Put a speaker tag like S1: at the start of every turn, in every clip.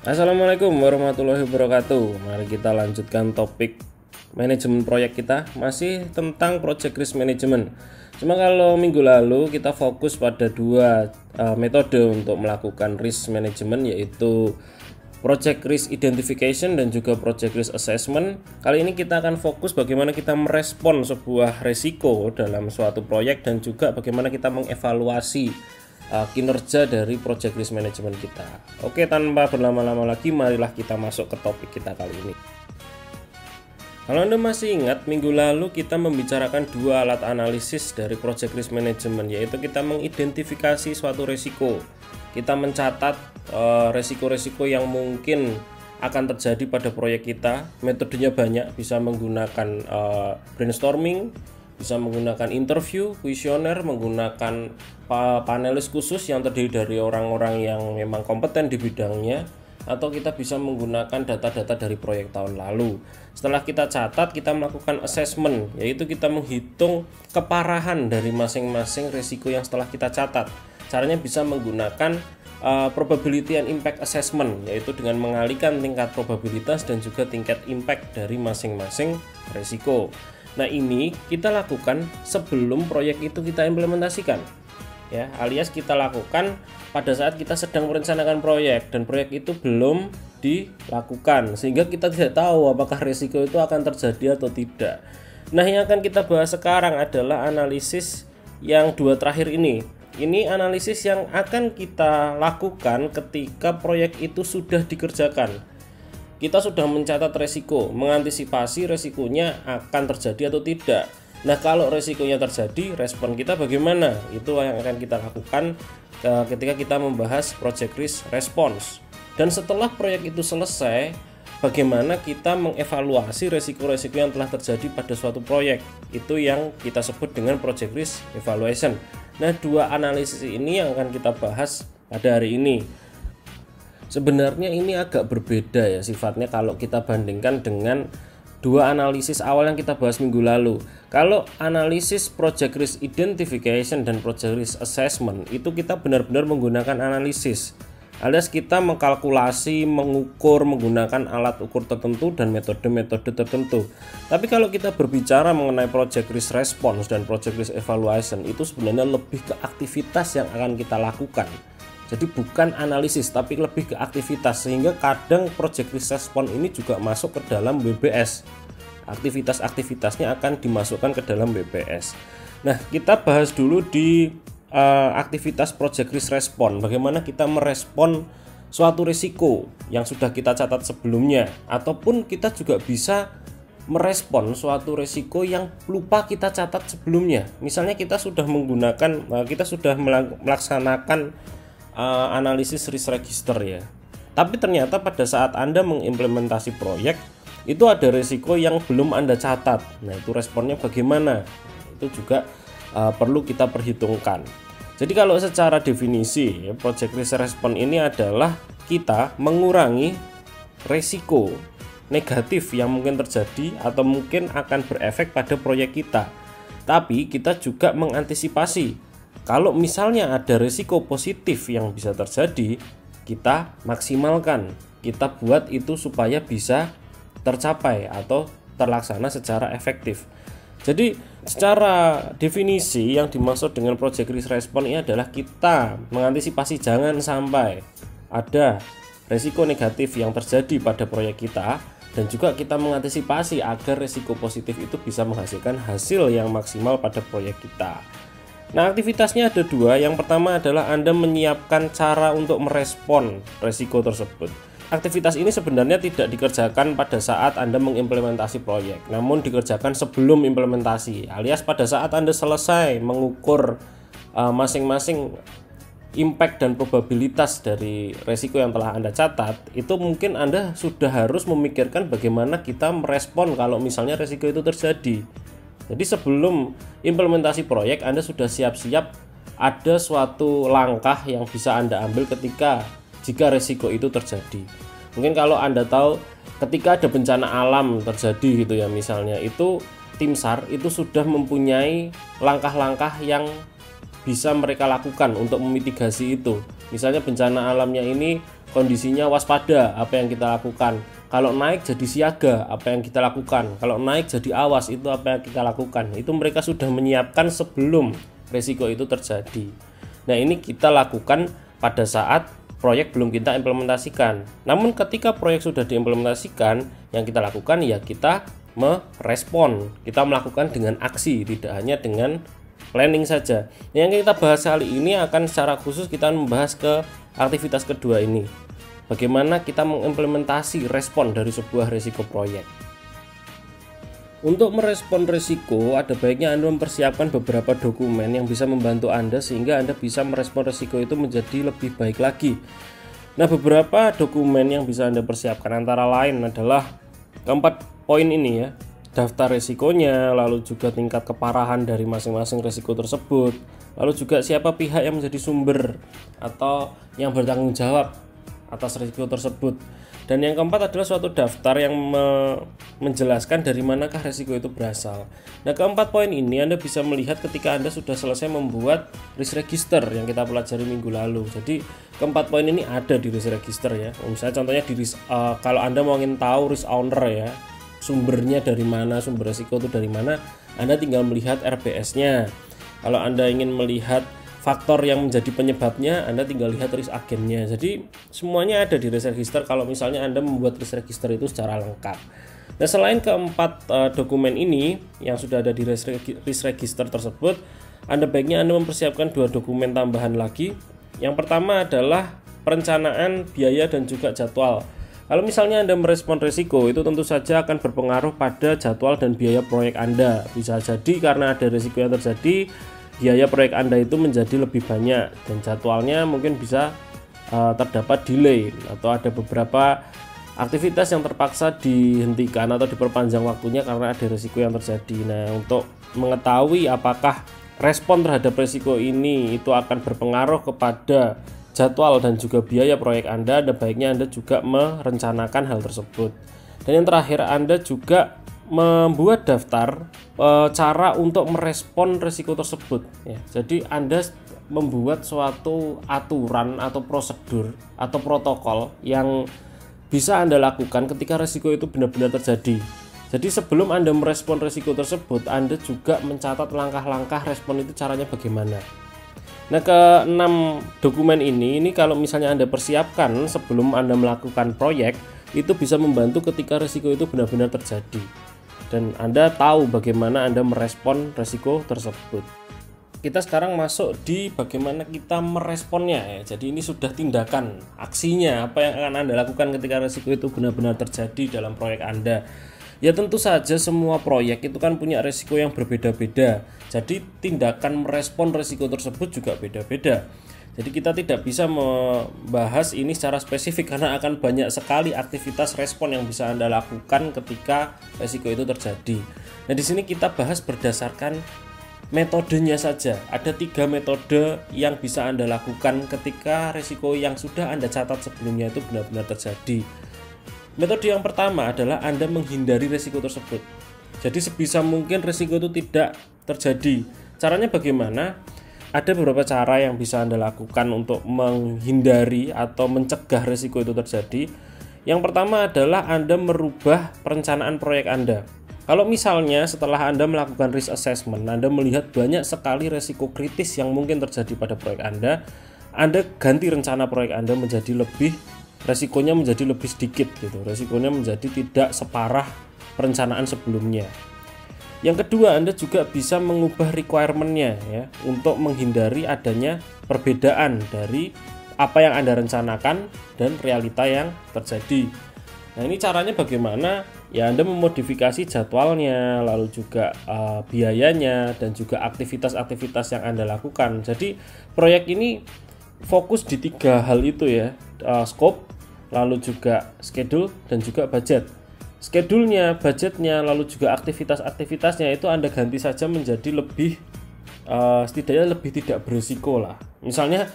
S1: Assalamualaikum warahmatullahi wabarakatuh. Mari kita lanjutkan topik manajemen proyek kita, masih tentang project risk management. Cuma kalau minggu lalu kita fokus pada dua metode untuk melakukan risk management, yaitu project risk identification dan juga project risk assessment. Kali ini kita akan fokus bagaimana kita merespon sebuah resiko dalam suatu proyek dan juga bagaimana kita mengevaluasi kinerja dari project risk management kita. Oke, tanpa berlama-lama lagi, marilah kita masuk ke topik kita kali ini. Kalau Anda masih ingat, minggu lalu kita membicarakan dua alat analisis dari project risk management, yaitu kita mengidentifikasi suatu resiko. Kita mencatat resiko-resiko yang mungkin akan terjadi pada proyek kita. Metodenya banyak, bisa menggunakan brainstorming, bisa menggunakan interview, kuesioner, menggunakan panelis khusus yang terdiri dari orang-orang yang memang kompeten di bidangnya, atau kita bisa menggunakan data-data dari proyek tahun lalu. Setelah kita catat, kita melakukan assessment, yaitu kita menghitung keparahan dari masing-masing resiko yang setelah kita catat. Caranya bisa menggunakan probability and impact assessment, yaitu dengan mengalihkan tingkat probabilitas dan juga tingkat impact dari masing-masing resiko. Nah, ini kita lakukan sebelum proyek itu kita implementasikan, ya, alias kita lakukan pada saat kita sedang merencanakan proyek dan proyek itu belum dilakukan, sehingga kita tidak tahu apakah risiko itu akan terjadi atau tidak. Nah, yang akan kita bahas sekarang adalah analisis yang dua terakhir ini. Ini analisis yang akan kita lakukan ketika proyek itu sudah dikerjakan. Kita sudah mencatat resiko, mengantisipasi resikonya akan terjadi atau tidak. Nah, kalau resikonya terjadi, respon kita bagaimana? Itu yang akan kita lakukan ketika kita membahas project risk response. Dan setelah proyek itu selesai, bagaimana kita mengevaluasi resiko-resiko yang telah terjadi pada suatu proyek. Itu yang kita sebut dengan project risk evaluation. Nah, dua analisis ini yang akan kita bahas pada hari ini. Sebenarnya ini agak berbeda ya sifatnya kalau kita bandingkan dengan dua analisis awal yang kita bahas minggu lalu. Kalau analisis project risk identification dan project risk assessment itu kita benar-benar menggunakan analisis, alias kita mengkalkulasi, mengukur menggunakan alat ukur tertentu dan metode-metode tertentu. Tapi kalau kita berbicara mengenai project risk response dan project risk evaluation, itu sebenarnya lebih ke aktivitas yang akan kita lakukan. Jadi bukan analisis tapi lebih ke aktivitas, sehingga kadang project risk response ini juga masuk ke dalam BBS. Aktivitas-aktivitasnya akan dimasukkan ke dalam BBS. Nah, kita bahas dulu di aktivitas project risk response. Bagaimana kita merespon suatu risiko yang sudah kita catat sebelumnya, ataupun kita juga bisa merespon suatu risiko yang lupa kita catat sebelumnya. Misalnya kita sudah melaksanakan analisis risk register ya, tapi ternyata pada saat Anda mengimplementasi proyek itu ada risiko yang belum Anda catat. Nah, itu responnya bagaimana? Itu juga perlu kita perhitungkan. Jadi kalau secara definisi project risk response ini adalah kita mengurangi risiko negatif yang mungkin terjadi atau mungkin akan berefek pada proyek kita, tapi kita juga mengantisipasi kalau misalnya ada risiko positif yang bisa terjadi, kita maksimalkan, kita buat itu supaya bisa tercapai atau terlaksana secara efektif. Jadi secara definisi yang dimaksud dengan project risk response ini adalah kita mengantisipasi jangan sampai ada risiko negatif yang terjadi pada proyek kita, dan juga kita mengantisipasi agar risiko positif itu bisa menghasilkan hasil yang maksimal pada proyek kita. Nah, aktivitasnya ada dua. Yang pertama adalah Anda menyiapkan cara untuk merespon risiko tersebut. Aktivitas ini sebenarnya tidak dikerjakan pada saat Anda mengimplementasi proyek, namun dikerjakan sebelum implementasi, alias pada saat Anda selesai mengukur masing-masing impact dan probabilitas dari risiko yang telah Anda catat. Itu mungkin Anda sudah harus memikirkan bagaimana kita merespon kalau misalnya risiko itu terjadi. Jadi sebelum implementasi proyek, Anda sudah siap-siap ada suatu langkah yang bisa Anda ambil jika risiko itu terjadi. Mungkin kalau Anda tahu ketika ada bencana alam terjadi gitu ya, misalnya itu tim SAR itu sudah mempunyai langkah-langkah yang bisa mereka lakukan untuk memitigasi itu. Misalnya bencana alamnya ini kondisinya waspada, apa yang kita lakukan. Kalau naik jadi siaga, apa yang kita lakukan. Kalau naik jadi awas, itu apa yang kita lakukan. Itu mereka sudah menyiapkan sebelum resiko itu terjadi. Nah, ini kita lakukan pada saat proyek belum kita implementasikan. Namun ketika proyek sudah diimplementasikan, yang kita lakukan ya kita merespon. Kita melakukan dengan aksi, tidak hanya dengan planning saja. Yang kita bahas kali ini akan secara khusus kita membahas ke aktivitas kedua ini. Bagaimana kita mengimplementasi respon dari sebuah risiko proyek. Untuk merespon risiko, ada baiknya Anda mempersiapkan beberapa dokumen yang bisa membantu Anda sehingga Anda bisa merespon risiko itu menjadi lebih baik lagi. Nah, beberapa dokumen yang bisa Anda persiapkan antara lain adalah keempat poin ini ya. Daftar risikonya, lalu juga tingkat keparahan dari masing-masing risiko tersebut, lalu juga siapa pihak yang menjadi sumber atau yang bertanggung jawab atas risiko tersebut. Dan yang keempat adalah suatu daftar yang menjelaskan dari manakah risiko itu berasal. Nah, keempat poin ini Anda bisa melihat ketika Anda sudah selesai membuat risk register yang kita pelajari minggu lalu. Jadi keempat poin ini ada di risk register ya. Misalnya contohnya di kalau Anda mau ingin tahu risk owner ya, sumbernya dari mana, sumber risiko itu dari mana, Anda tinggal melihat RBS-nya. Kalau Anda ingin melihat faktor yang menjadi penyebabnya, Anda tinggal lihat risk agennya. Jadi semuanya ada di risk register kalau misalnya Anda membuat risk register itu secara lengkap. Nah, selain keempat dokumen ini yang sudah ada di risk register tersebut, Anda baiknya Anda mempersiapkan 2 dokumen tambahan lagi. Yang pertama adalah perencanaan biaya dan juga jadwal. Kalau misalnya Anda merespon risiko, itu tentu saja akan berpengaruh pada jadwal dan biaya proyek Anda. Bisa jadi karena ada risiko yang terjadi, biaya proyek Anda itu menjadi lebih banyak dan jadwalnya mungkin bisa terdapat delay atau ada beberapa aktivitas yang terpaksa dihentikan atau diperpanjang waktunya karena ada risiko yang terjadi. Nah, untuk mengetahui apakah respon terhadap risiko ini itu akan berpengaruh kepada jadwal dan juga biaya proyek Anda, baiknya Anda juga merencanakan hal tersebut. Dan yang terakhir, Anda juga membuat daftar cara untuk merespon risiko tersebut ya. Jadi Anda membuat suatu aturan atau prosedur atau protokol yang bisa Anda lakukan ketika risiko itu benar-benar terjadi. Jadi sebelum Anda merespon risiko tersebut, Anda juga mencatat langkah-langkah respon itu caranya bagaimana. Nah, ke-6 dokumen ini kalau misalnya Anda persiapkan sebelum Anda melakukan proyek, itu bisa membantu ketika risiko itu benar-benar terjadi dan Anda tahu bagaimana Anda merespon risiko tersebut. Kita sekarang masuk di bagaimana kita meresponnya ya. Jadi ini sudah tindakan, aksinya, apa yang akan Anda lakukan ketika risiko itu benar-benar terjadi dalam proyek Anda. Ya tentu saja semua proyek itu kan punya risiko yang berbeda-beda. Jadi tindakan merespon risiko tersebut juga beda-beda. Jadi kita tidak bisa membahas ini secara spesifik karena akan banyak sekali aktivitas respon yang bisa Anda lakukan ketika risiko itu terjadi. Nah, di sini kita bahas berdasarkan metodenya saja. Ada 3 metode yang bisa Anda lakukan ketika risiko yang sudah Anda catat sebelumnya itu benar-benar terjadi. Metode yang pertama adalah Anda menghindari risiko tersebut. Jadi sebisa mungkin risiko itu tidak terjadi. Caranya bagaimana? Ada beberapa cara yang bisa Anda lakukan untuk menghindari atau mencegah risiko itu terjadi. Yang pertama adalah Anda merubah perencanaan proyek Anda. Kalau misalnya setelah Anda melakukan risk assessment, Anda melihat banyak sekali risiko kritis yang mungkin terjadi pada proyek Anda ganti rencana proyek Anda menjadi resikonya menjadi lebih sedikit gitu. Resikonya menjadi tidak separah perencanaan sebelumnya. Yang kedua, Anda juga bisa mengubah requirement-nya ya, untuk menghindari adanya perbedaan dari apa yang Anda rencanakan dan realita yang terjadi. Nah, ini caranya bagaimana? Ya, Anda memodifikasi jadwalnya, lalu juga biayanya dan juga aktivitas-aktivitas yang Anda lakukan. Jadi, proyek ini fokus di 3 hal itu ya, scope, lalu juga schedule dan juga budget. Schedule-nya, budgetnya, lalu juga aktivitas-aktivitasnya itu Anda ganti saja menjadi lebih setidaknya lebih tidak berisiko lah. Misalnya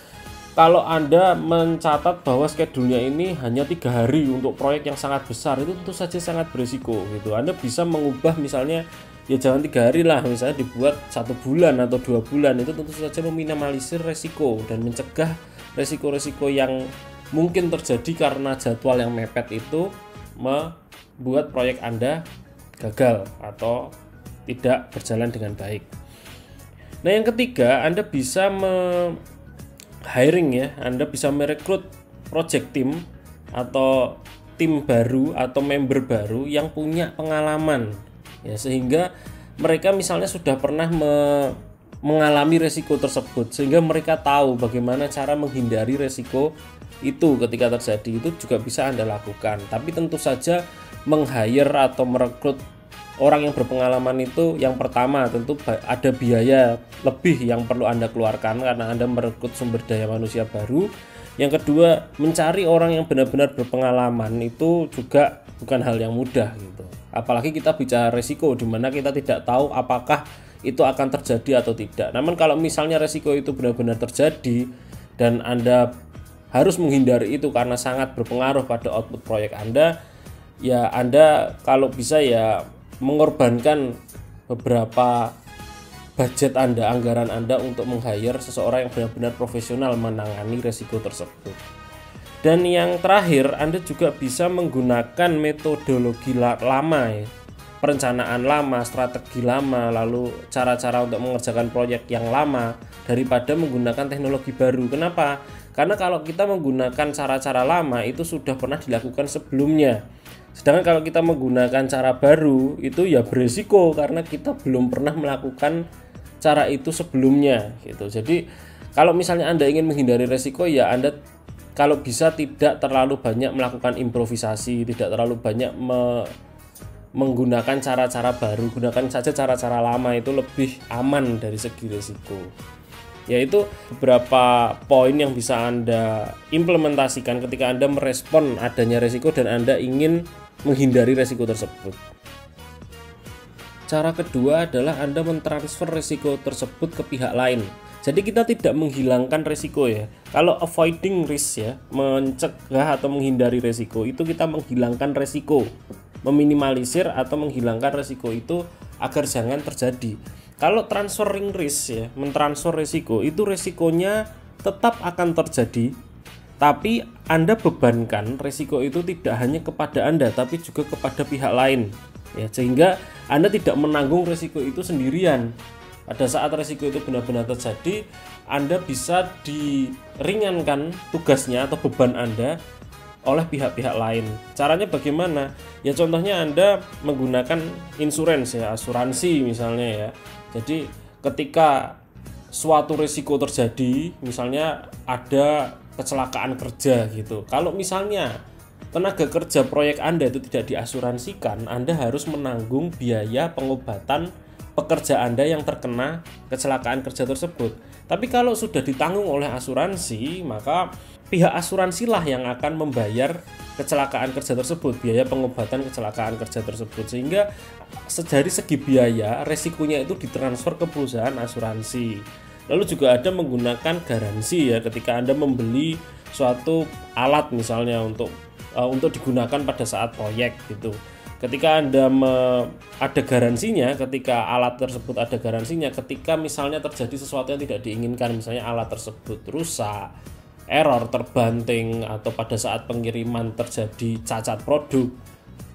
S1: kalau Anda mencatat bahwa schedule-nya ini hanya 3 hari untuk proyek yang sangat besar, itu tentu saja sangat berisiko gitu. Anda bisa mengubah misalnya ya jangan 3 hari lah, misalnya dibuat 1 bulan atau 2 bulan, itu tentu saja meminimalisir resiko dan mencegah resiko-resiko yang mungkin terjadi karena jadwal yang mepet itu membuat proyek Anda gagal atau tidak berjalan dengan baik. Nah, yang ketiga, Anda bisa hiring ya, Anda bisa merekrut project team atau tim baru atau member baru yang punya pengalaman ya, sehingga mereka misalnya sudah pernah mengalami resiko tersebut, sehingga mereka tahu bagaimana cara menghindari resiko itu ketika terjadi. Itu juga bisa Anda lakukan, tapi tentu saja meng-hire atau merekrut orang yang berpengalaman itu, yang pertama tentu ada biaya lebih yang perlu Anda keluarkan karena Anda merekrut sumber daya manusia baru. Yang kedua, mencari orang yang benar-benar berpengalaman itu juga bukan hal yang mudah gitu. Apalagi kita bicara resiko di mana kita tidak tahu apakah itu akan terjadi atau tidak. Namun kalau misalnya resiko itu benar-benar terjadi dan Anda harus menghindari itu karena sangat berpengaruh pada output proyek Anda, ya Anda kalau bisa ya mengorbankan beberapa budget Anda, anggaran Anda untuk meng-hire seseorang yang benar-benar profesional menangani resiko tersebut. Dan yang terakhir, Anda juga bisa menggunakan metodologi lama ya, perencanaan lama, strategi lama, lalu cara-cara untuk mengerjakan proyek yang lama daripada menggunakan teknologi baru. Kenapa? Karena kalau kita menggunakan cara-cara lama itu sudah pernah dilakukan sebelumnya. Sedangkan kalau kita menggunakan cara baru itu ya beresiko karena kita belum pernah melakukan cara itu sebelumnya gitu. Jadi kalau misalnya Anda ingin menghindari resiko, ya Anda kalau bisa tidak terlalu banyak melakukan improvisasi, tidak terlalu banyak menggunakan cara-cara baru, gunakan saja cara-cara lama, itu lebih aman dari segi resiko. Yaitu beberapa poin yang bisa Anda implementasikan ketika Anda merespon adanya resiko dan Anda ingin menghindari resiko tersebut. Cara kedua adalah Anda mentransfer resiko tersebut ke pihak lain. Jadi kita tidak menghilangkan resiko ya. Kalau avoiding risk ya, mencegah atau menghindari resiko, itu kita menghilangkan resiko, meminimalisir atau menghilangkan resiko itu agar jangan terjadi. Kalau transferring risk ya, mentransfer resiko, itu resikonya tetap akan terjadi, tapi Anda bebankan resiko itu tidak hanya kepada Anda tapi juga kepada pihak lain ya, sehingga Anda tidak menanggung resiko itu sendirian. Pada saat resiko itu benar-benar terjadi, Anda bisa diringankan tugasnya atau beban Anda oleh pihak-pihak lain. Caranya bagaimana? Ya contohnya Anda menggunakan insurance ya, asuransi misalnya ya. Jadi ketika suatu risiko terjadi, misalnya ada kecelakaan kerja gitu. Kalau misalnya tenaga kerja proyek Anda itu tidak diasuransikan, Anda harus menanggung biaya pengobatan pekerja Anda yang terkena kecelakaan kerja tersebut. Tapi kalau sudah ditanggung oleh asuransi, maka pihak asuransilah yang akan membayar kecelakaan kerja tersebut, biaya pengobatan kecelakaan kerja tersebut, sehingga dari segi biaya resikonya itu ditransfer ke perusahaan asuransi. Lalu juga ada menggunakan garansi ya, ketika Anda membeli suatu alat misalnya untuk digunakan pada saat proyek gitu. Ketika Anda ada garansinya, ketika alat tersebut ada garansinya, ketika misalnya terjadi sesuatu yang tidak diinginkan, misalnya alat tersebut rusak, error, terbanting, atau pada saat pengiriman terjadi cacat produk,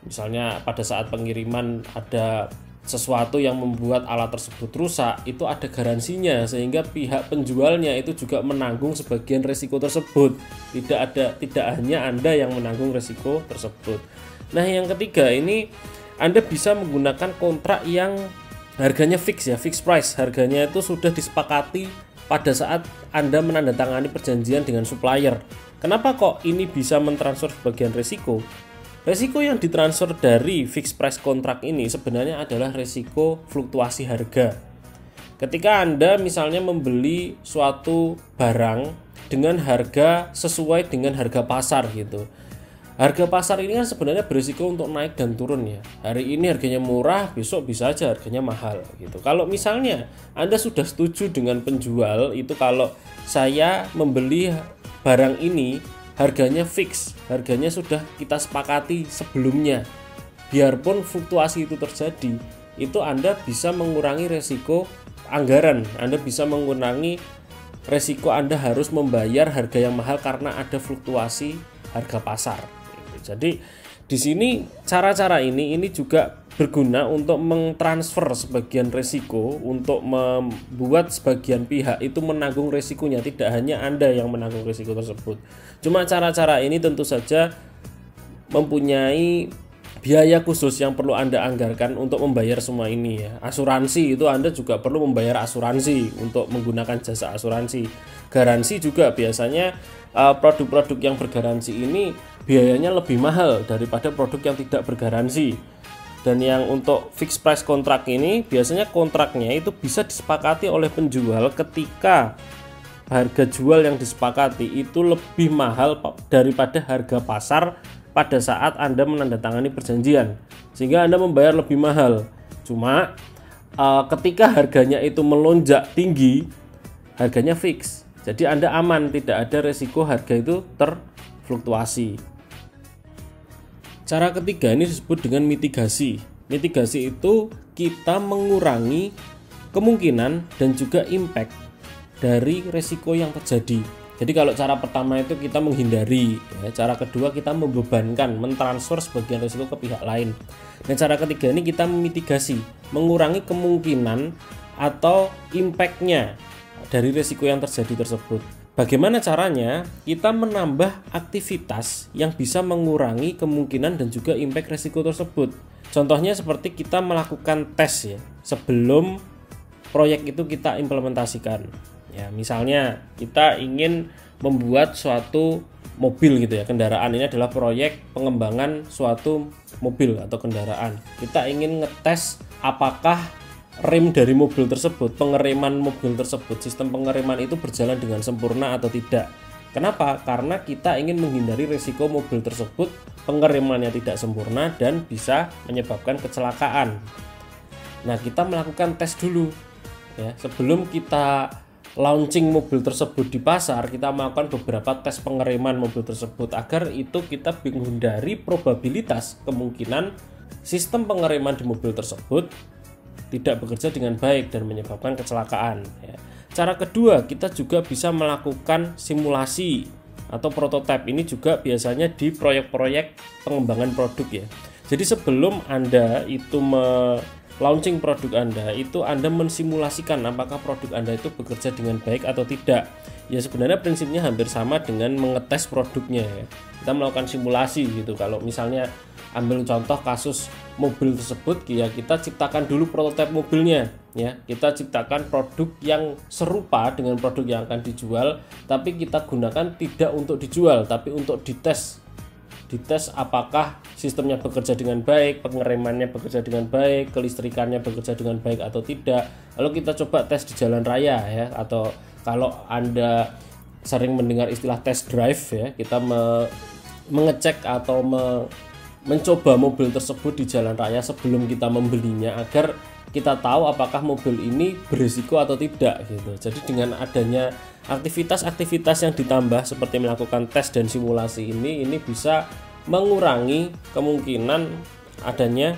S1: misalnya pada saat pengiriman ada sesuatu yang membuat alat tersebut rusak, itu ada garansinya, sehingga pihak penjualnya itu juga menanggung sebagian risiko tersebut. Tidak hanya Anda yang menanggung risiko tersebut. Nah, yang ketiga ini Anda bisa menggunakan kontrak yang harganya fix ya, fixed price. Harganya itu sudah disepakati pada saat Anda menandatangani perjanjian dengan supplier. Kenapa kok ini bisa mentransfer sebagian risiko? Resiko yang ditransfer dari fixed price kontrak ini sebenarnya adalah resiko fluktuasi harga. Ketika Anda misalnya membeli suatu barang dengan harga sesuai dengan harga pasar gitu. Harga pasar ini kan sebenarnya berisiko untuk naik dan turun ya. Hari ini harganya murah, besok bisa aja harganya mahal gitu. Kalau misalnya Anda sudah setuju dengan penjual itu, kalau saya membeli barang ini harganya fix, harganya sudah kita sepakati sebelumnya, biarpun fluktuasi itu terjadi, itu Anda bisa mengurangi resiko anggaran, Anda bisa mengurangi resiko Anda harus membayar harga yang mahal karena ada fluktuasi harga pasar. Jadi di sini cara-cara ini juga berguna untuk mentransfer sebagian resiko, untuk membuat sebagian pihak itu menanggung resikonya, tidak hanya Anda yang menanggung resiko tersebut. Cuma cara-cara ini tentu saja mempunyai biaya khusus yang perlu Anda anggarkan untuk membayar semua ini ya. Asuransi itu Anda juga perlu membayar asuransi untuk menggunakan jasa asuransi. Garansi juga biasanya produk-produk yang bergaransi ini biayanya lebih mahal daripada produk yang tidak bergaransi. Dan yang untuk fixed price kontrak ini biasanya kontraknya itu bisa disepakati oleh penjual ketika harga jual yang disepakati itu lebih mahal daripada harga pasar pada saat Anda menandatangani perjanjian, sehingga Anda membayar lebih mahal. Cuma ketika harganya itu melonjak tinggi, harganya fix, jadi Anda aman, tidak ada resiko harga itu terfluktuasi. Cara ketiga ini disebut dengan mitigasi. Mitigasi itu kita mengurangi kemungkinan dan juga impact dari resiko yang terjadi. Jadi kalau cara pertama itu kita menghindari, ya, cara kedua kita membebankan, mentransfer sebagian resiko ke pihak lain. Dan cara ketiga ini kita memitigasi, mengurangi kemungkinan atau impact-nya dari resiko yang terjadi tersebut. Bagaimana caranya? Kita menambah aktivitas yang bisa mengurangi kemungkinan dan juga impact resiko tersebut. Contohnya seperti kita melakukan tes ya sebelum proyek itu kita implementasikan. Ya, misalnya kita ingin membuat suatu mobil gitu ya, kendaraan. Ini adalah proyek pengembangan suatu mobil atau kendaraan. Kita ingin ngetes apakah rem dari mobil tersebut, pengereman mobil tersebut, sistem pengereman itu berjalan dengan sempurna atau tidak. Kenapa? Karena kita ingin menghindari risiko mobil tersebut pengeremannya tidak sempurna dan bisa menyebabkan kecelakaan. Nah, kita melakukan tes dulu ya, sebelum kita launching mobil tersebut di pasar, kita melakukan beberapa tes pengereman mobil tersebut agar itu kita menghindari probabilitas kemungkinan sistem pengereman di mobil tersebut tidak bekerja dengan baik dan menyebabkan kecelakaan ya. Cara kedua, kita juga bisa melakukan simulasi atau prototipe. Ini juga biasanya di proyek-proyek pengembangan produk ya. Jadi sebelum Anda itu launching produk Anda, itu Anda mensimulasikan apakah produk Anda itu bekerja dengan baik atau tidak. Ya sebenarnya prinsipnya hampir sama dengan mengetes produknya ya. Kita melakukan simulasi gitu. Kalau misalnya ambil contoh kasus mobil tersebut ya, kita ciptakan dulu prototipe mobilnya ya. Kita ciptakan produk yang serupa dengan produk yang akan dijual, tapi kita gunakan tidak untuk dijual tapi untuk dites apakah sistemnya bekerja dengan baik, pengeremannya bekerja dengan baik, kelistrikannya bekerja dengan baik atau tidak. Lalu kita coba tes di jalan raya ya, atau kalau Anda sering mendengar istilah test drive ya, kita mengecek atau mencoba mobil tersebut di jalan raya sebelum kita membelinya agar kita tahu apakah mobil ini berisiko atau tidak gitu. Jadi dengan adanya aktivitas-aktivitas yang ditambah seperti melakukan tes dan simulasi ini bisa mengurangi kemungkinan adanya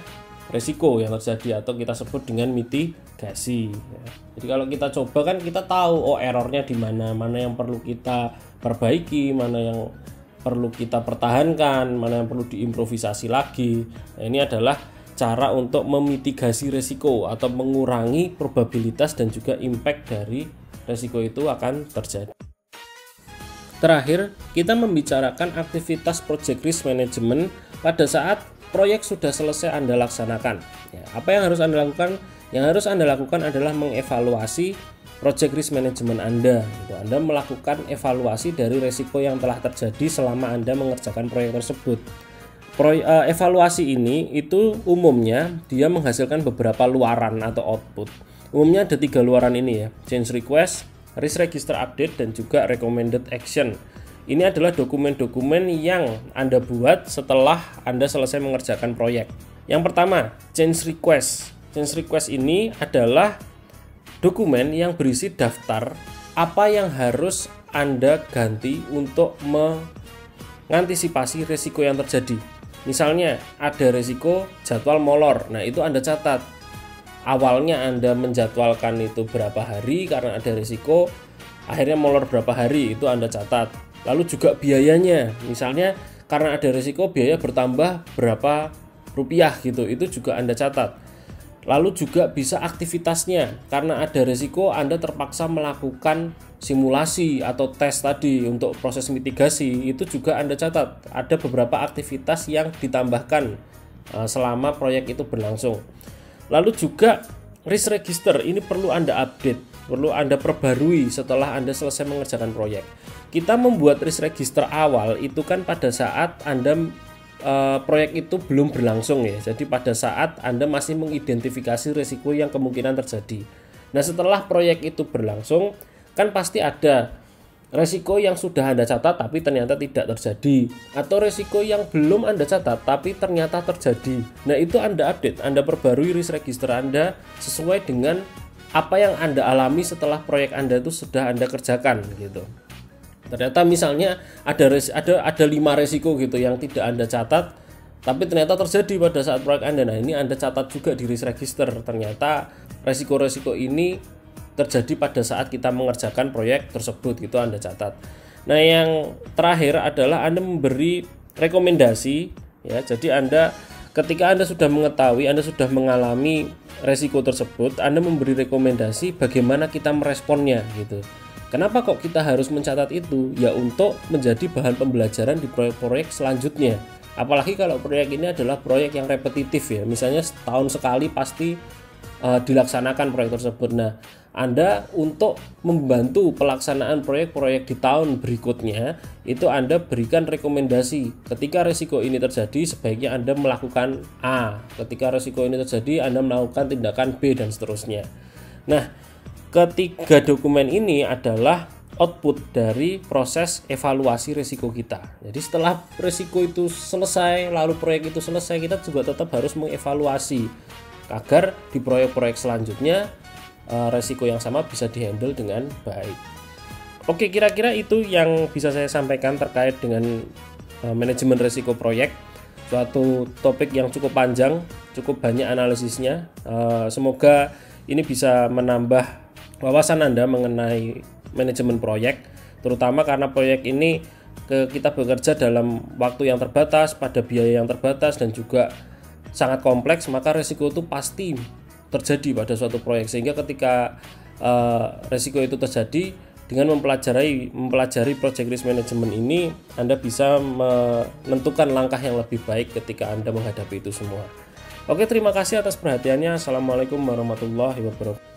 S1: resiko yang terjadi atau kita sebut dengan mitigasi ya. Jadi kalau kita coba kan kita tahu errornya di mana yang perlu kita perbaiki, mana yang perlu kita pertahankan, mana yang perlu diimprovisasi lagi. Nah, ini adalah cara untuk memitigasi resiko atau mengurangi probabilitas dan juga impact dari resiko itu akan terjadi. Terakhir, kita membicarakan aktivitas project risk management pada saat proyek sudah selesai Anda laksanakan. Ya, apa yang harus Anda lakukan? Yang harus Anda lakukan adalah mengevaluasi project risk management Anda. Anda melakukan evaluasi dari resiko yang telah terjadi selama Anda mengerjakan proyek tersebut. Evaluasi ini itu umumnya dia menghasilkan beberapa luaran atau output. Umumnya ada 3 luaran ini ya: change request, risk register update, dan juga recommended action. Ini adalah dokumen-dokumen yang Anda buat setelah Anda selesai mengerjakan proyek. Yang pertama, change request. Change request ini adalah dokumen yang berisi daftar apa yang harus Anda ganti untuk mengantisipasi risiko yang terjadi. Misalnya ada risiko jadwal molor, nah itu Anda catat. Awalnya Anda menjadwalkan itu berapa hari karena ada risiko, akhirnya molor berapa hari itu Anda catat. Lalu juga biayanya, misalnya karena ada risiko biaya bertambah berapa rupiah gitu, itu juga Anda catat. Lalu juga bisa aktivitasnya, karena ada risiko Anda terpaksa melakukan simulasi atau tes tadi untuk proses mitigasi, itu juga Anda catat. Ada beberapa aktivitas yang ditambahkan selama proyek itu berlangsung. Lalu juga risk register ini perlu Anda update, perlu Anda perbarui setelah Anda selesai mengerjakan proyek. Kita membuat risk register awal itu kan pada saat Anda proyek itu belum berlangsung ya. Jadi pada saat Anda masih mengidentifikasi risiko yang kemungkinan terjadi. Nah, setelah proyek itu berlangsung kan pasti ada risiko yang sudah Anda catat tapi ternyata tidak terjadi, atau risiko yang belum Anda catat tapi ternyata terjadi. Nah, itu Anda update, Anda perbarui risk register Anda sesuai dengan apa yang Anda alami setelah proyek Anda itu sudah Anda kerjakan gitu. Ternyata misalnya ada 5 resiko gitu yang tidak Anda catat tapi ternyata terjadi pada saat proyek Anda. Nah, ini Anda catat juga di risk register, ternyata resiko-resiko ini terjadi pada saat kita mengerjakan proyek tersebut, gitu Anda catat. Nah, yang terakhir adalah Anda memberi rekomendasi ya. Jadi Anda ketika Anda sudah mengetahui, Anda sudah mengalami resiko tersebut, Anda memberi rekomendasi bagaimana kita meresponnya gitu. Kenapa kok kita harus mencatat itu? Ya untuk menjadi bahan pembelajaran di proyek-proyek selanjutnya. Apalagi kalau proyek ini adalah proyek yang repetitif ya. Misalnya setahun sekali pasti dilaksanakan proyek tersebut. Nah, Anda untuk membantu pelaksanaan proyek-proyek di tahun berikutnya, itu Anda berikan rekomendasi. Ketika risiko ini terjadi, sebaiknya Anda melakukan A. Ketika risiko ini terjadi, Anda melakukan tindakan B dan seterusnya. Nah, ketiga dokumen ini adalah output dari proses evaluasi risiko kita. Jadi setelah risiko itu selesai, lalu proyek itu selesai, kita juga tetap harus mengevaluasi agar di proyek-proyek selanjutnya risiko yang sama bisa dihandle dengan baik. Oke, kira-kira itu yang bisa saya sampaikan terkait dengan manajemen risiko proyek. Suatu topik yang cukup panjang, cukup banyak analisisnya. Semoga ini bisa menambah wawasan Anda mengenai manajemen proyek, terutama karena proyek ini kita bekerja dalam waktu yang terbatas, pada biaya yang terbatas, dan juga sangat kompleks, maka risiko itu pasti terjadi pada suatu proyek. Sehingga ketika risiko itu terjadi, dengan mempelajari project risk management ini, Anda bisa menentukan langkah yang lebih baik ketika Anda menghadapi itu semua. Oke, terima kasih atas perhatiannya. Assalamualaikum warahmatullahi wabarakatuh.